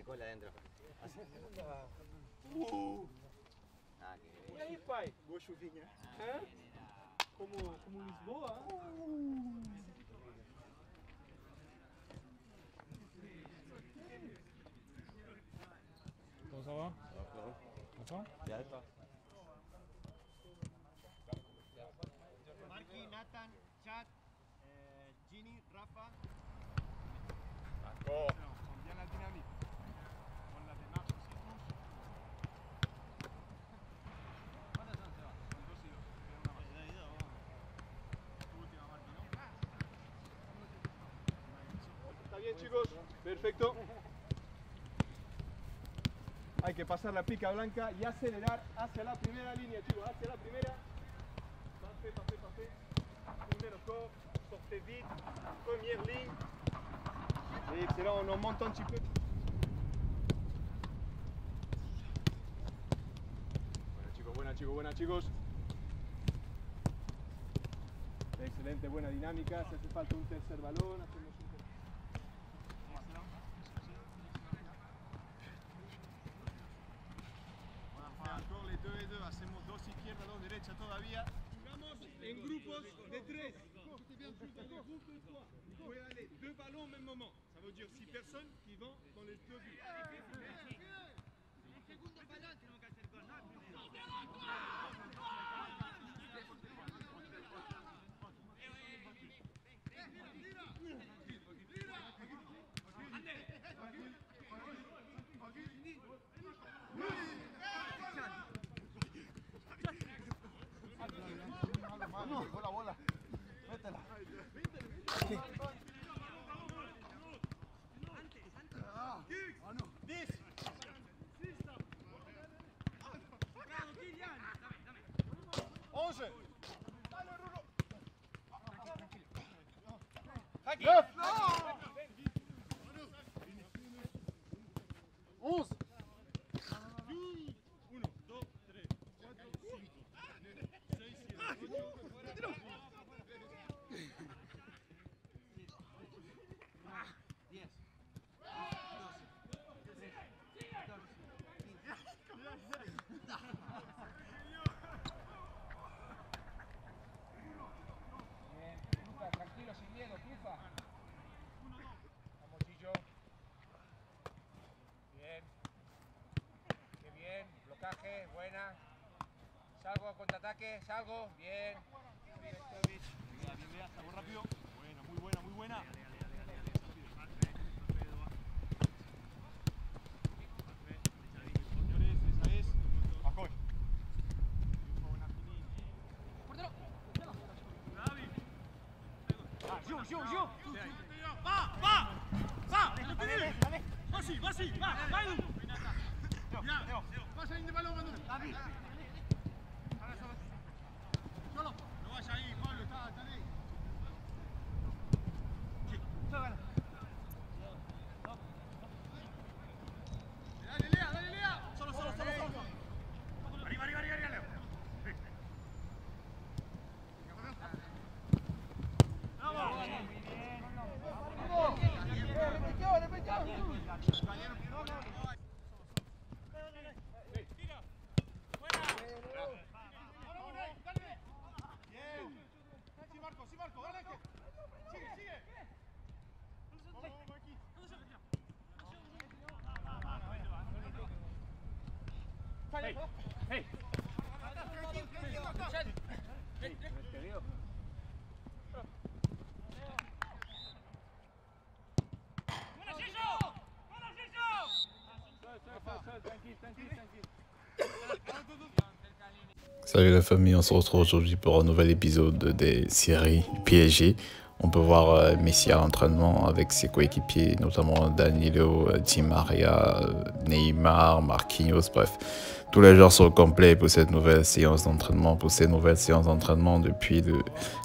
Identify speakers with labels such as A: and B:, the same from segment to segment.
A: cola adentro.
B: E aí, pai? Boa chuvinha. É? Como Lisboa?
C: Comment ça va? Attends.
A: Ya está.
D: Marky, Nathan, Chad, Ginny, Rafa.
B: D'accord. On bien la dynamique. On la démarche aussi tous. ¿Cuántas son, Seba? Son 2 y 2. Tú última, Marky, ¿no? Está bien, chicos. Perfecto. Hay que pasar la pica blanca y acelerar hacia la primera línea, chicos. Hacia la primera. Parfait, parfait, parfait. Tournez le corps. Sortez vite. Première ligne. Et excellent, on en monte un petit peu. Buena chicos, buena chicos. Excelente, buena dinámica. Si hace falta un tercer balón, hacemos un tercer. Encore les 2 et 2, hacemos 2 izquierda, 2 derecha todavía. Jugamos en grupos de 3. Vous pouvez aller 2 ballons au même moment. Ça veut dire 6 personnes qui vont dans les 2 buts.
A: Bola, bola. Métela.
C: Tranquilo, sin miedo, Tufa. Vamos, Chillo. Bien. Qué bien. Blocaje, buena. Salgo a contraataque, salgo. Bien.
B: Bien, salgo rápido. Buena, muy buena, muy buena. Señores, esa es. Acoy. Vas-y, va, pasa ahí de balón, Manu. Solo, no vayas ahí, Pablo, está ahí. Dale, Lea. Solo. Arriba, Leo. Sí, Marco, dale. Sigue. Vamos, Marquín. Hey.
E: Salut la famille, on se retrouve aujourd'hui pour un nouvel épisode des séries PSG. On peut voir Messi à l'entraînement avec ses coéquipiers, notamment Danilo, Di Maria, Neymar, Marquinhos, bref. Tous les joueurs sont complets pour cette nouvelle séance d'entraînement, depuis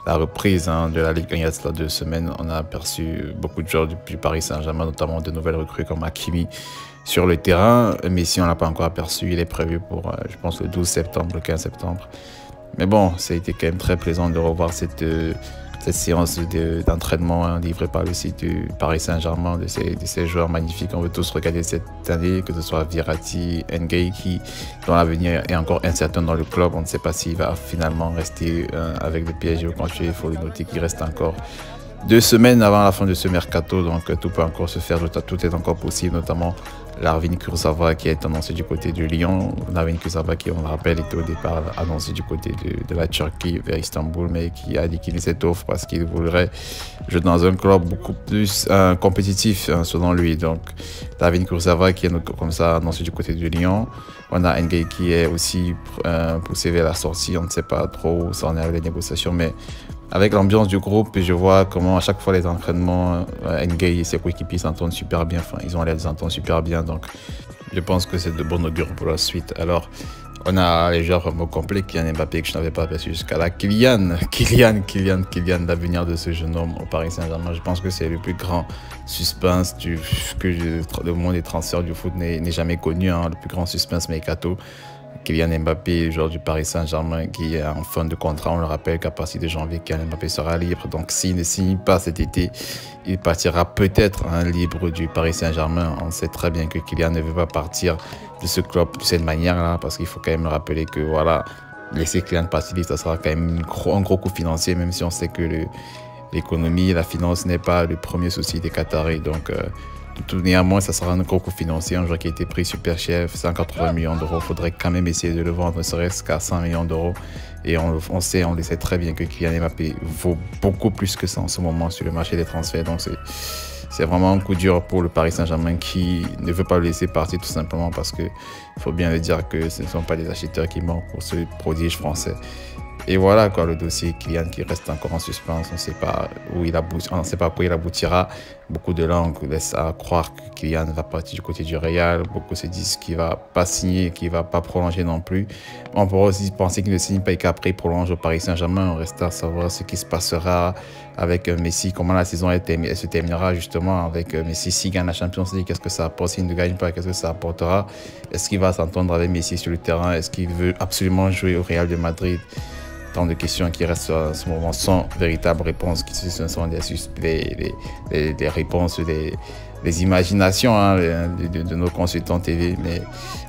E: la reprise de la Ligue 1 il y a cela 2 semaines. On a aperçu beaucoup de joueurs depuis Paris Saint-Germain, notamment de nouvelles recrues comme Hakimi sur le terrain. Messi, on ne l'a pas encore aperçu, il est prévu pour, je pense, le 12 septembre, le 15 septembre. Mais bon, ça a été quand même très plaisant de revoir cette cette séance d'entraînement livrée par le site du Paris Saint-Germain, de ces joueurs magnifiques. On veut tous regarder cette année, que ce soit Verratti, N'Gueye, dont l'avenir est encore incertain dans le club. On ne sait pas s'il va finalement rester avec le PSG ou continuer. Il faut le noter qu'il reste encore 2 semaines avant la fin de ce mercato, donc tout peut encore se faire, tout est encore possible, notamment Lervin Kurzawa qui est annoncé du côté de Lyon. Lervin Kurzawa qui, on le rappelle, était au départ annoncé du côté de la Turquie vers Istanbul, mais qui a décliné cette offre parce qu'il voudrait jouer dans un club beaucoup plus compétitif selon lui. Donc Lervin Kurzawa qui est comme ça annoncé du côté de Lyon. On a N'Gueye qui est aussi poussé vers la sortie. On ne sait pas trop où ça en est avec les négociations, mais avec l'ambiance du groupe, je vois comment à chaque fois les entraînements, N'Gueye et ses coéquipiers s'entendent super bien. Enfin, ils ont l'air de s'entendre super bien. Donc, je pense que c'est de bon augure pour la suite. Alors, on a les joueurs vraiment complets. Kylian Mbappé que je n'avais pas aperçu jusqu'à là. Kylian, l'avenir de ce jeune homme au Paris Saint-Germain. Je pense que c'est le plus grand suspense que le monde des transferts du foot n'ait jamais connu. Le plus grand suspense mercato. Kylian Mbappé, joueur du Paris Saint-Germain, qui est en fin de contrat. On le rappelle qu'à partir de janvier, Kylian Mbappé sera libre. Donc, s'il ne signe pas cet été, il partira peut-être libre du Paris Saint-Germain. On sait très bien que Kylian ne veut pas partir de ce club de cette manière-là, parce qu'il faut quand même rappeler que, voilà, laisser Kylian partir, ça sera quand même un gros coup financier, même si on sait que l'économie, la finance n'est pas le premier souci des Qataris. Donc, néanmoins, ça sera un gros coup financier. Un joueur qui a été pris super cher, 180 millions d'euros. Il faudrait quand même essayer de le vendre, ne serait-ce qu'à 100 millions d'euros. Et on le sait très bien que Kylian Mbappé vaut beaucoup plus que ça en ce moment sur le marché des transferts. Donc, c'est vraiment un coup dur pour le Paris Saint-Germain qui ne veut pas le laisser partir tout simplement parce qu'il faut bien le dire que ce ne sont pas des acheteurs qui manquent pour ce prodige français. Et voilà quoi, le dossier Kylian qui reste encore en suspens. On ne sait pas où il aboutira. Beaucoup de langues laissent à croire que Kylian va partir du côté du Real. Beaucoup se disent qu'il ne va pas signer, qu'il ne va pas prolonger non plus. On pourrait aussi penser qu'il ne signe pas et qu'après il prolonge au Paris Saint-Germain. On reste à savoir ce qui se passera avec Messi, comment la saison se terminera justement avec Messi. S'il gagne la Champions League, qu'est-ce que ça apporte? S'il ne gagne pas, qu'est-ce que ça apportera? Est-ce qu'il va s'entendre avec Messi sur le terrain? Est-ce qu'il veut absolument jouer au Real de Madrid? Tant de questions qui restent à ce moment sans véritable réponse, qui ce sont des réponses, des imaginations de nos consultants TV. Mais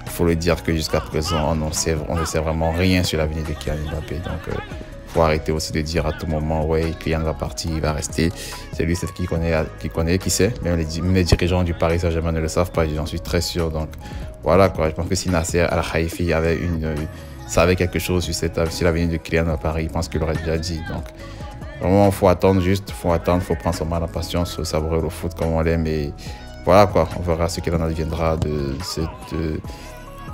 E: il faut le dire que jusqu'à présent, on ne sait vraiment rien sur l'avenir de Kylian Mbappé. Donc, il faut arrêter aussi de dire à tout moment, ouais, Kylian va partir, il va rester. C'est lui qui sait. Même les dirigeants du Paris Saint-Germain ne le savent pas, j'en suis très sûr. Donc, voilà quoi. Je pense que si Nasser Al-Khelaifi savait quelque chose sur l'avenir de Kylian à Paris, je pense qu'il l'aurait déjà dit. Donc, vraiment, il faut attendre il faut prendre son mal en patience, faut savourer le foot comme on l'aime. Et voilà quoi, on verra ce qu'il en adviendra de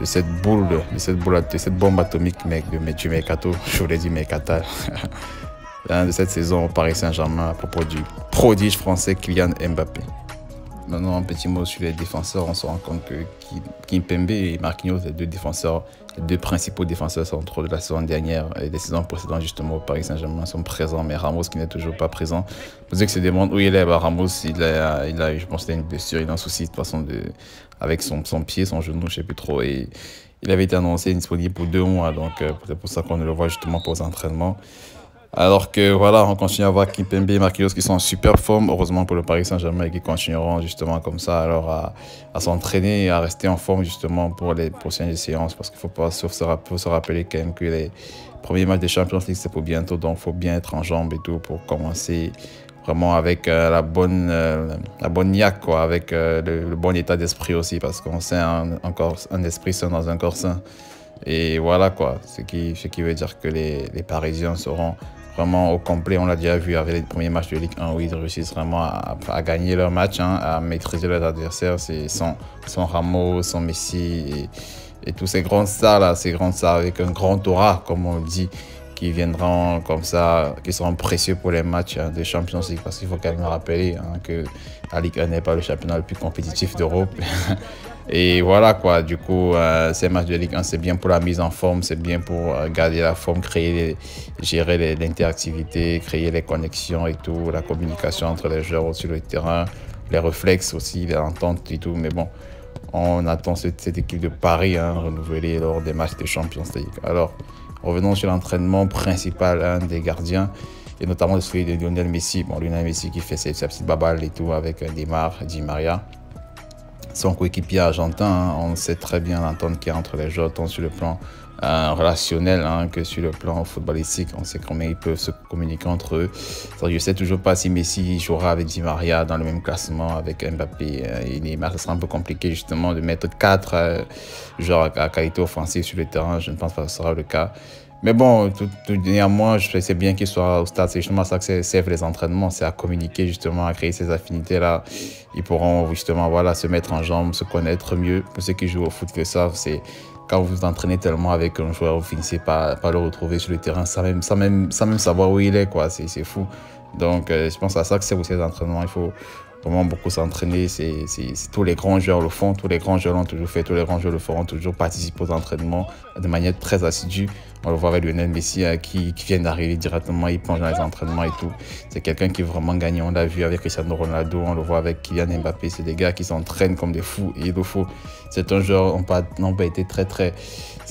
E: cette bombe atomique du mercato, je voulais dire mercatal, de cette saison au Paris Saint-Germain à propos du prodige français Kylian Mbappé. Maintenant, un petit mot sur les défenseurs. On se rend compte que Kimpembe et Marquinhos, les deux principaux défenseurs centraux de la saison dernière et des saisons précédentes justement au Paris Saint-Germain sont présents, mais Ramos qui n'est toujours pas présent. Pour ceux qui se demandent où il est, Ramos, je pense qu'il a une blessure, il a un souci de toute façon avec son pied, son genou, je ne sais plus trop. Et il avait été annoncé disponible pour 2 mois, donc c'est pour ça qu'on ne le voit justement pas aux entraînements. Alors que voilà, on continue à voir Kimpembe et Marquinhos qui sont en super forme, heureusement pour le Paris Saint-Germain, et qui continueront justement comme ça alors à s'entraîner et à rester en forme justement pour les prochaines séances, parce qu'il faut se rappeler quand même que les premiers matchs de Champions League c'est pour bientôt, donc il faut bien être en jambes et tout pour commencer vraiment avec la bonne niaque, quoi, avec le bon état d'esprit aussi, parce qu'on sait un esprit sain dans un corps sain. Et voilà quoi, ce qui veut dire que les Parisiens seront vraiment au complet. On l'a déjà vu avec les premiers matchs de Ligue 1 où ils réussissent vraiment à gagner leur match, à maîtriser leurs adversaires. C'est sans Ramos, sans Messi et tous ces grands stars là, avec un grand aura comme on le dit, qui viendront comme ça, qui seront précieux pour les matchs de Champions League, parce qu'il faut quand même rappeler que la Ligue 1 n'est pas le championnat le plus compétitif d'Europe. Et voilà quoi, du coup, ces matchs de Ligue 1, c'est bien pour la mise en forme, c'est bien pour garder la forme, gérer l'interactivité, créer les connexions et tout, la communication entre les joueurs sur le terrain, les réflexes aussi, l'entente et tout. Mais bon, on attend cette équipe de Paris renouvelée lors des matchs de Champions League. Alors, revenons sur l'entraînement principal des gardiens. et notamment celui de Lionel Messi. Bon, Lionel Messi qui fait sa petite baballe et tout avec Neymar, Di Maria. Son coéquipier argentin, hein, on sait très bien l'entente qu'il y a entre les joueurs, tant sur le plan relationnel hein, que sur le plan footballistique. On sait combien ils peuvent se communiquer entre eux. Je ne sais toujours pas si Messi jouera avec Di Maria dans le même classement avec Mbappé et Neymar. Ce sera un peu compliqué justement de mettre 4 joueurs à qualité offensive sur le terrain. Je ne pense pas que ce sera le cas. Mais bon, tout néanmoins, je sais bien qu'ils soient au stade. C'est justement ça que servent les entraînements. C'est à communiquer justement, à créer ces affinités-là. Ils pourront justement voilà, se mettre en jambes, se connaître mieux. Pour ceux qui jouent au foot le savent, c'est quand vous vous entraînez tellement avec un joueur, vous finissez par le retrouver sur le terrain sans même savoir où il est, quoi. C'est fou. Donc, je pense à ça que c'est aussi les entraînements. Il faut vraiment beaucoup s'entraîner. Tous les grands joueurs le font. Tous les grands joueurs l'ont toujours fait. Tous les grands joueurs le feront toujours. Participer aux entraînements de manière très assidue. On le voit avec Lionel Messi qui vient d'arriver directement. Il plonge dans les entraînements et tout. C'est quelqu'un qui est vraiment gagnant. On l'a vu avec Cristiano Ronaldo. On le voit avec Kylian Mbappé. C'est des gars qui s'entraînent comme des fous. Et il le faut. C'est un joueur n'ont pas été très, très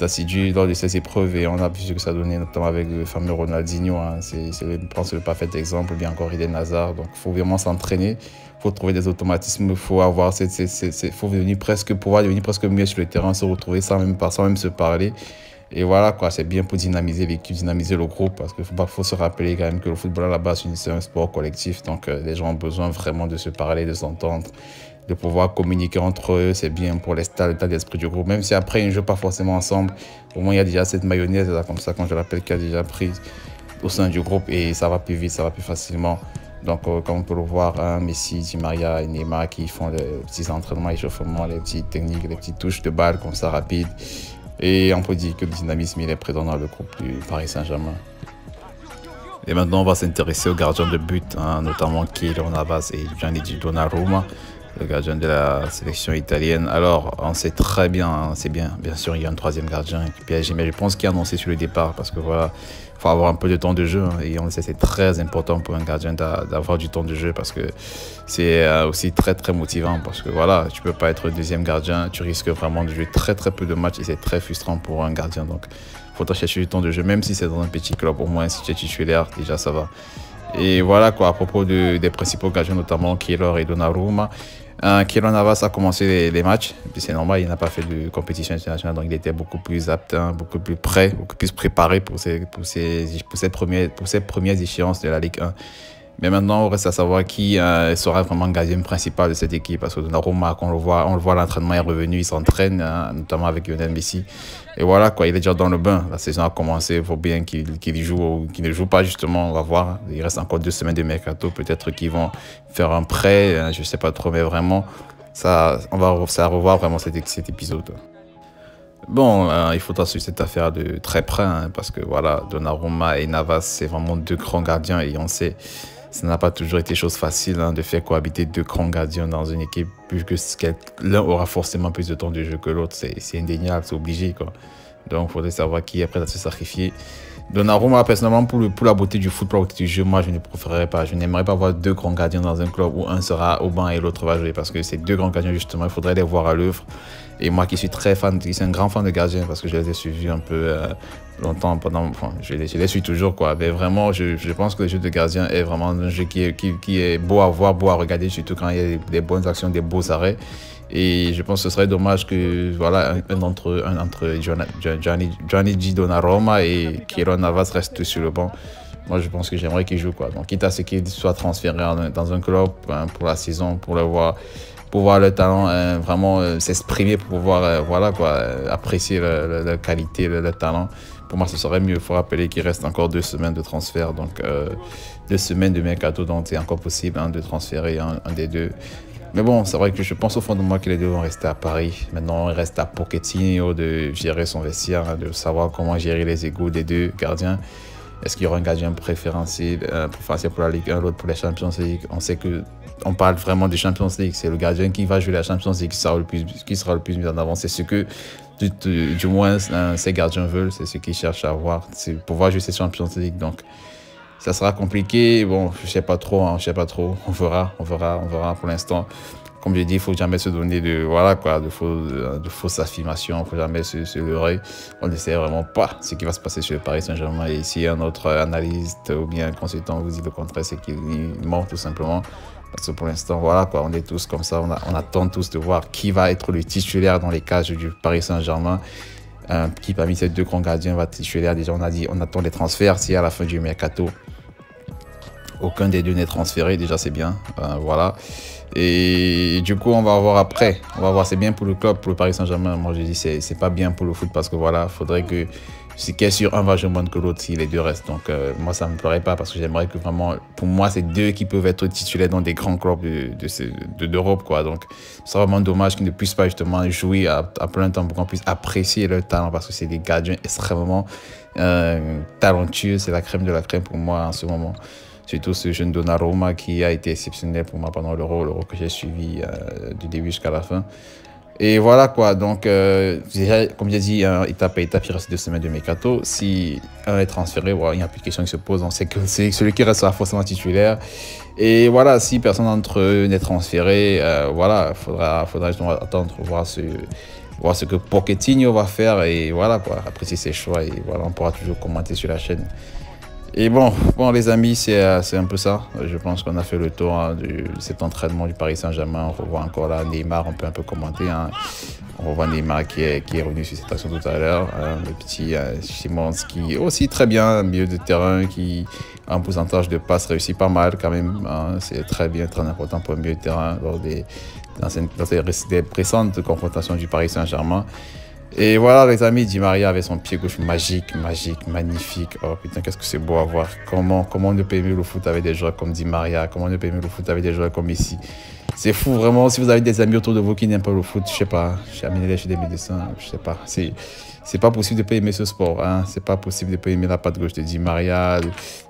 E: assidus lors de ces épreuves. Et on a vu ce que ça donnait, notamment avec le fameux Ronaldinho. Hein. Je pense le parfait exemple. Bien encore Eden Hazard. Donc, il faut vraiment s'entraîner. Il faut trouver des automatismes, il faut avoir faut pouvoir devenir presque mieux sur le terrain, se retrouver sans même se parler. Et voilà quoi, c'est bien pour dynamiser l'équipe, dynamiser le groupe, parce qu'il faut se rappeler quand même que le football à la base c'est un sport collectif, donc les gens ont besoin vraiment de se parler, de s'entendre, de pouvoir communiquer entre eux. C'est bien pour l'état d'esprit du groupe, même si après ils ne jouent pas forcément ensemble. Au moins il y a déjà cette mayonnaise là, comme ça, quand je rappelle, qui a déjà pris au sein du groupe, et ça va plus vite, ça va plus facilement. Donc, comme on peut le voir, hein, Messi, Di Maria et Neymar qui font les petits entraînements, échauffements, les petites techniques, les petites touches de balle comme ça rapides. Et on peut dire que le dynamisme il est présent dans le groupe du Paris Saint-Germain. Et maintenant, on va s'intéresser aux gardiens de but, hein, notamment Keylor Navas et Gianluigi Donnarumma, le gardien de la sélection italienne. Alors, on sait très bien, hein, c'est bien sûr, il y a un troisième gardien, PSG, mais je pense qu'il a annoncé sur le départ parce que voilà. Il faut avoir un peu de temps de jeu hein, et on le sait, c'est très important pour un gardien d'avoir du temps de jeu parce que c'est aussi très très motivant parce que voilà, tu peux pas être deuxième gardien, tu risques vraiment de jouer très très peu de matchs et c'est très frustrant pour un gardien. Donc il faudra chercher du temps de jeu, même si c'est dans un petit club, au moins si tu es titulaire, déjà ça va. Et voilà quoi, à propos des principaux gardiens, notamment Keylor et Donnarumma. Keylor Navas a commencé les matchs, et puis c'est normal, il n'a pas fait de compétition internationale, donc il était beaucoup plus apte, hein, beaucoup plus prêt, beaucoup plus préparé pour ces premières échéances de la Ligue 1. Mais maintenant, on reste à savoir qui sera vraiment le gardien principal de cette équipe. Parce que Donnarumma, on le voit, l'entraînement est revenu, il s'entraîne, hein, notamment avec Lionel Messi. Et voilà, quoi, il est déjà dans le bain. La saison a commencé, il faut bien qu'il joue ou qu'il ne joue pas, justement, on va voir. Il reste encore 2 semaines de mercato, peut-être qu'ils vont faire un prêt, hein, je ne sais pas trop, mais vraiment, ça va revoir vraiment cet épisode. Bon, il faudra suivre cette affaire de très près, hein, parce que voilà, Donnarumma et Navas, c'est vraiment 2 grands gardiens et on sait, ça n'a pas toujours été chose facile hein, de faire cohabiter 2 grands gardiens dans une équipe, puisque l'un aura forcément plus de temps de jeu que l'autre, c'est indéniable, c'est obligé, quoi. Donc, il faudrait savoir qui est prêt à se sacrifier. Donnarumma, personnellement, pour la beauté du foot, pour la beauté du jeu, moi, je ne préférerais pas. Je n'aimerais pas voir 2 grands gardiens dans un club où un sera au banc et l'autre va jouer. Parce que ces 2 grands gardiens, justement, il faudrait les voir à l'œuvre. Et moi qui suis un grand fan de gardiens, parce que je les ai suivis un peu longtemps, je les suis toujours, quoi. Mais vraiment, je pense que le jeu de gardien est vraiment un jeu qui est beau à voir, beau à regarder, surtout quand il y a des bonnes actions, des beaux arrêts. Et je pense que ce serait dommage que voilà, un entre Gianluigi Donnarumma et Keylor Navas reste sur le banc. Moi, je pense que j'aimerais qu'il joue, quoi. Donc, quitte à ce qu'il soit transféré dans un club pour la saison, pour voir le talent vraiment s'exprimer, pour pouvoir voilà, quoi, apprécier la qualité, le talent. Pour moi, ce serait mieux. Il faut rappeler qu'il reste encore 2 semaines de transfert, donc 2 semaines de mercato, donc c'est encore possible hein, de transférer un des 2. Mais bon, c'est vrai que je pense au fond de moi que les 2 vont rester à Paris. Maintenant, il reste à Pochettino de gérer son vestiaire, hein, de savoir comment gérer les égos des 2 gardiens. Est-ce qu'il y aura un gardien préférentiel pour la Ligue 1, l'autre pour les Champions League? On sait qu'on parle vraiment de Champions League. C'est le gardien qui va jouer la Champions League qui sera le plus mis en avant. C'est ce que, du moins, ces gardiens veulent. C'est ce qu'ils cherchent à avoir. C'est pouvoir jouer ces Champions League. Donc, ça sera compliqué. Bon, je sais pas trop. On verra pour l'instant. comme je dis, il ne faut jamais se donner de, voilà, quoi, de fausses affirmations. Il ne faut jamais se leurrer. On ne sait vraiment pas ce qui va se passer sur le Paris Saint-Germain. Et si un autre analyste ou bien un consultant vous dit le contraire, c'est qu'il ment tout simplement. Parce que pour l'instant, voilà, quoi, on est tous comme ça. On attend tous de voir qui va être le titulaire dans les cages du Paris Saint-Germain. Qui parmi ces deux grands gardiens va titulaire. Déjà, on attend les transferts. Si à la fin du mercato, aucun des deux n'est transféré, déjà c'est bien. Voilà. Et du coup, on va voir après. On va voir, c'est bien pour le club, pour le Paris Saint-Germain. Moi, je dis, c'est pas bien pour le foot parce que voilà, il faudrait que ce qui est sur un va jouer moins que l'autre si les deux restent. Donc, moi, ça ne me plairait pas parce que j'aimerais que vraiment, pour moi, c'est deux qui peuvent être titulaires dans des grands clubs d'Europe, quoi. Donc, c'est vraiment dommage qu'ils ne puissent pas justement jouer à plein temps pour qu'on puisse apprécier leur talent parce que c'est des gardiens extrêmement talentueux. C'est la crème de la crème pour moi en ce moment. Surtout ce jeune Donnarumma qui a été exceptionnel pour moi pendant l'Euro que j'ai suivi du début jusqu'à la fin. Et voilà quoi, donc déjà, comme j'ai dit, étape à étape, il reste 2 semaines de mercato. Si un est transféré, voilà, il n'y a plus de questions qui se posent. On sait que c'est celui qui restera forcément titulaire. Et voilà, si personne d'entre eux n'est transféré, voilà, faudra justement attendre, voir ce que Pochettino va faire. Et voilà quoi, apprécier ses choix. Et voilà, on pourra toujours commenter sur la chaîne. Et bon les amis, c'est un peu ça. Je pense qu'on a fait le tour de cet entraînement du Paris Saint-Germain. On revoit encore là Neymar, on peut un peu commenter. On revoit Neymar qui est revenu sur cette action tout à l'heure. Le petit Szymański aussi très bien, milieu de terrain qui a un pourcentage de passes réussi pas mal quand même. C'est très bien, très important pour le milieu de terrain dans ces précédentes confrontations du Paris Saint-Germain. Et voilà les amis, Di Maria avec son pied gauche magique, magnifique. Oh putain, qu'est-ce que c'est beau à voir. Comment on ne peut aimer le foot avec des joueurs comme Di Maria, comment on ne peut aimer le foot avec des joueurs comme Messi. C'est fou vraiment, si vous avez des amis autour de vous qui n'aiment pas le foot, je sais pas, j'ai amené chez des médecins, je sais pas. C'est pas possible de ne pas aimer ce sport, hein. C'est pas possible de ne pas aimer la patte gauche de Di Maria,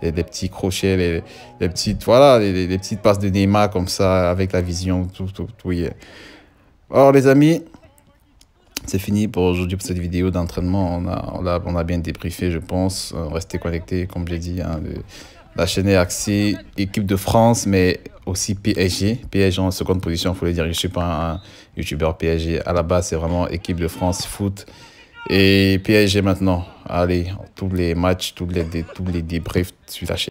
E: les petits crochets, les petites, voilà, les petites passes de Neymar comme ça, avec la vision, tout. Yeah. Alors les amis, c'est fini pour aujourd'hui pour cette vidéo d'entraînement. On a bien débriefé, je pense. Restez connectés, comme j'ai dit. La chaîne est axée équipe de France, mais aussi PSG. PSG en seconde position, il faut le dire. Je ne suis pas un youtubeur PSG. À la base, c'est vraiment équipe de France foot. Et PSG maintenant. Allez, tous les matchs, tous les débriefs sur la chaîne.